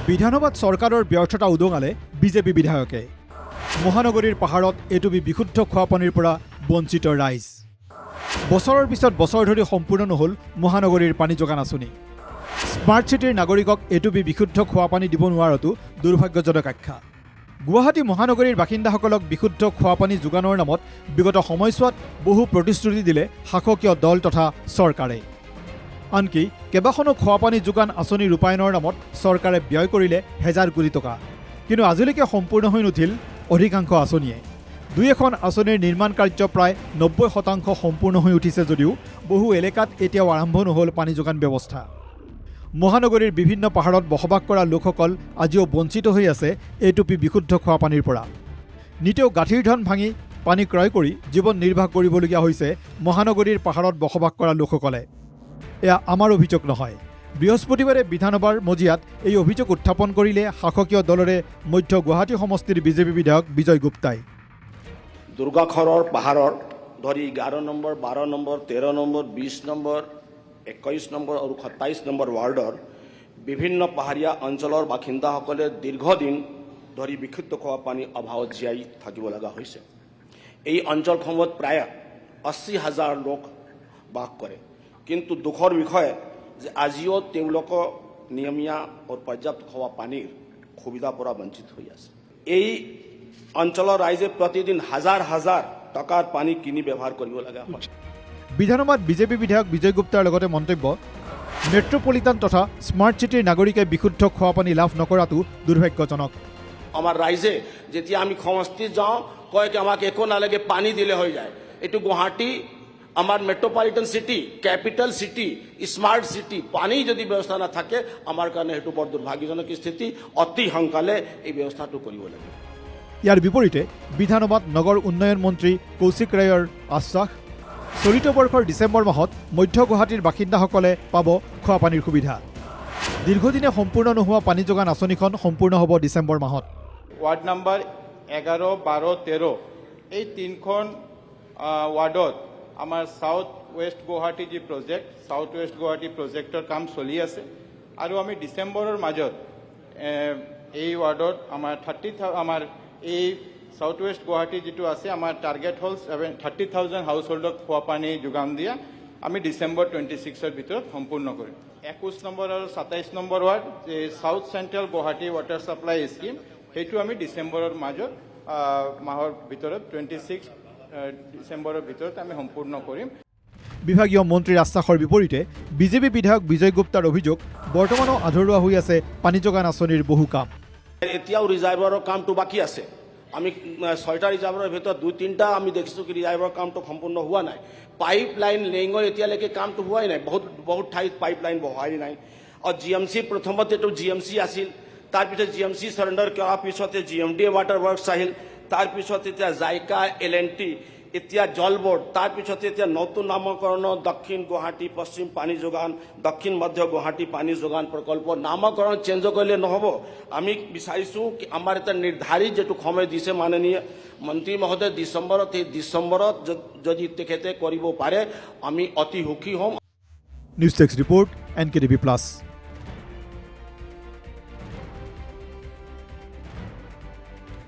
বিধানসভাত চৰকাৰৰ ব্যৰ্থতা উদঙালে বিজেপি বিধায়কে মহানগৰীৰ পাহাৰত এটুপি বিশুদ্ধ খোৱা পানীৰ পৰা বঞ্চিত ৰাইজ বছৰৰ পিছত বছৰ ধৰি সম্পূৰ্ণ নহল মহানগৰীৰ পানী যোগান আঁচনি স্মাৰ্ট চিটিৰ নাগৰিকক এটুপি বিশুদ্ধ খোৱা পানী দিব নোৱাৰাটো দুৰ্ভাগ্যজনক আখ্যা গুৱাহাটী মহানগৰীৰ বাসিন্দাসকলক বিশুদ্ধ খোৱা পানী যোগানৰ নামত বিগত সময়ছোৱাত বহু প্ৰতিশ্ৰুতি দিলে শাসকীয় দল তথা চৰকাৰে আনকি কেইবাখনো খোৱা পানী যোগান আঁচনি ৰূপায়ণৰ নামত চৰকাৰে ব্যয় কৰিলে হেজাৰ কোটি টকা কিন্তু আজিলৈকে সম্পূৰ্ণ হৈ নুঠিল অধিকাংশ আঁচনিয়ে দুই এখন আঁচনিৰ নিৰ্মাণ কাৰ্য প্ৰায় 90% সম্পূৰ্ণ হৈ উঠিছে যদিও বহু এলেকাত এতিয়াও আৰম্ভ নহল পানী যোগান ব্যৱস্থা মহানগৰীৰ বিভিন্ন পাহাৰত বসবাস কৰা লোকসকল আজিও বঞ্চিত হৈ আছে এটুপি বিশুদ্ধ খোৱা পানীৰ পৰা নিতেও গাঁঠিৰ ধন ভাঙি পানী ক্ৰয় কৰি জীৱন নিৰ্বাহ কৰিবলগীয়া হৈছে মহানগৰীৰ পাহাৰত বসবাস কৰা লোকসকলে এয়া আমাৰ অভিযোগ নহয় বৃহস্পতিবাৰে বিধানসভাৰ মজিয়াত এই অভিযোগ উত্থাপন কৰিলে শাসকীয় দলৰে মধ্য গুৱাহাটী সমষ্টিৰ বিজেপি বিধায়ক বিজয় গুপ্তাই দুৰ্গাখৰৰ পাহাৰৰ ধৰি 11 number 12 number 13 number 20 number 21 number আৰু 27 নম্বৰ ৱাৰ্ডৰ বিভিন্ন পাহাৰীয়া অঞ্চলৰ বাসিন্দাসকলে দীৰ্ঘদিন ধৰি বিশুদ্ধ খোৱা পানী অভাৱত জীয়াই থাকিব লগা হৈছে এই অঞ্চলসমূহত প্ৰায় 80,000 লোক বাস কৰে কিন্তু দুখৰ বিষয় যে আজিও তেওঁলোকৰ নিয়মীয়া আৰু পৰ্যাপ্ত খোৱা পানীৰ সুবিধাৰ পৰা বঞ্চিত হৈ আছে এই অঞ্চলৰ ৰাইজে প্ৰতিদিন হাজাৰ হাজাৰ টকাৰ পানী কিনি ব্যৱহাৰ কৰিব লগা হয় বিধানসভাত বিজেপি বিধায়ক বিজয় গুপ্তাৰ লগতে মন্তব্য মেট্ৰপলিটান তথা স্মাৰ্ট চিটিৰ নাগৰিকে বিশুদ্ধ খোৱা পানী লাভ নকৰাটো দুৰ্ভাগ্যজনক আমাৰ ৰাইজে যেতিয়া আমি সমষ্টি যাওঁ কয় কি আমাক একো নালাগে পানী দিলে হৈ যায় এইটো গুৱাহাটী আমাৰ মেট্ৰোপলিটন সিটি ক্যাপিটাল সিটি স্মাৰ্ট সিটি পানী যদি ব্যৱস্থা নাথাকে আমাৰ কাৰণে সেইটো বৰ দুৰ্ভাগ্যজনক স্থিতি অতি সোনকালে এই ব্যৱস্থাটো কৰিব লাগে ইয়াৰ বিপৰীতে বিধানসভাত নগৰ উন্নয়ন মন্ত্ৰী কৌশিক ৰায়ৰ আশ্বাস চলিত বৰ্ষৰ ডিচেম্বৰ মাহত মধ্য গুৱাহাটীৰ বাসিন্দাসকলে পাব খোৱা পানীৰ সুবিধা দীৰ্ঘদিনে সম্পূৰ্ণ নোহোৱা পানী যোগান আঁচনিখন সম্পূৰ্ণ হ'ব ডিচেম্বৰ মাহত ৱাৰ্ড নম্বৰ 11, 12, 13 এই তিনিখন ৱাৰ্ডত আমাৰ সাউথ ওয়েস্ট গুৱাহাটী যি প্ৰজেক্ট সাউথ ওয়েস্ট গুৱাহাটী প্ৰজেক্টৰ কাম চলি আছে আৰু আমি ডিসেম্বৰৰ মাজত এই ৱাৰ্ডত আমাৰ এই সাউথ ওয়েস্ট গুৱাহাটী যিটো আছে আমাৰ টাৰ্গেট হল 30,000 হাউচ হোল্ডক খোৱা পানী যোগান দিয়া আমি ডিসেম্বৰ 26ৰ ভিতৰত সম্পূৰ্ণ কৰিম 21 নম্বৰ আৰু 27 নম্বৰ ৱাৰ্ড যে south central Guwahati water supply scheme সেইটো আমি ডিসেম্বৰৰ মাজত মাহৰ ভিতৰত 26 ডিসেম্বৰৰ ভিতৰত আমি সম্পূৰ্ণ কৰিম বিভাগীয় মন্ত্ৰীৰ আশ্বাসৰ বিপৰীতে বিজেপি বিধায়ক বিজয় গুপ্তাৰ অভিযোগ বৰ্তমানো আধৰুৱা হৈ আছে পানী যোগান আঁচনিৰ বহু কাম এতিয়াও ৰিজাৰ্ভাৰৰ কামটো বাকী আছে আমি 6টা ৰিজাৰ্ভাৰৰ ভিতৰত 2-3টা আমি দেখিছোঁ কি ৰিজাৰ্ভাৰৰ কামটো সম্পূৰ্ণ হোৱা নাই পাইপ লাইন লেঙৰ এতিয়ালৈকে কামটো হোৱাই নাই বহুত ঠাইত পাইপ লাইন বহাই নাই আৰু জিএমচি প্ৰথমতে এইটো জিএমচি আছিল তাৰপিছত জিএমচি সাৰেণ্ডাৰ কৰাৰ পিছতে জিএমডি ৱাটাৰ ৱৰ্কছ আহিল তাৰপিছত এতিয়া জাইকা এলএনটি এতিয়া জল বোৰ্ড তাৰপিছত এতিয়া নতুন নামকৰণ দক্ষিণ গুৱাহাটী পশ্চিম পানী যোগান দক্ষিণ মধ্য গুৱাহাটী পানী যোগান প্ৰকল্প নামকৰণ চেঞ্জ কৰিলে নহ'ব আমি বিচাৰিছোঁ কি আমাৰ এটা নিৰ্ধাৰিত যেটো সময় দিছে মাননীয় মন্ত্ৰী মহোদয় ডিচেম্বৰত যদি তেখেতে কৰিব পাৰে আমি অতি সুখী হ'ম নিউজ ডেস্ক ৰিপোৰ্ট NKTV+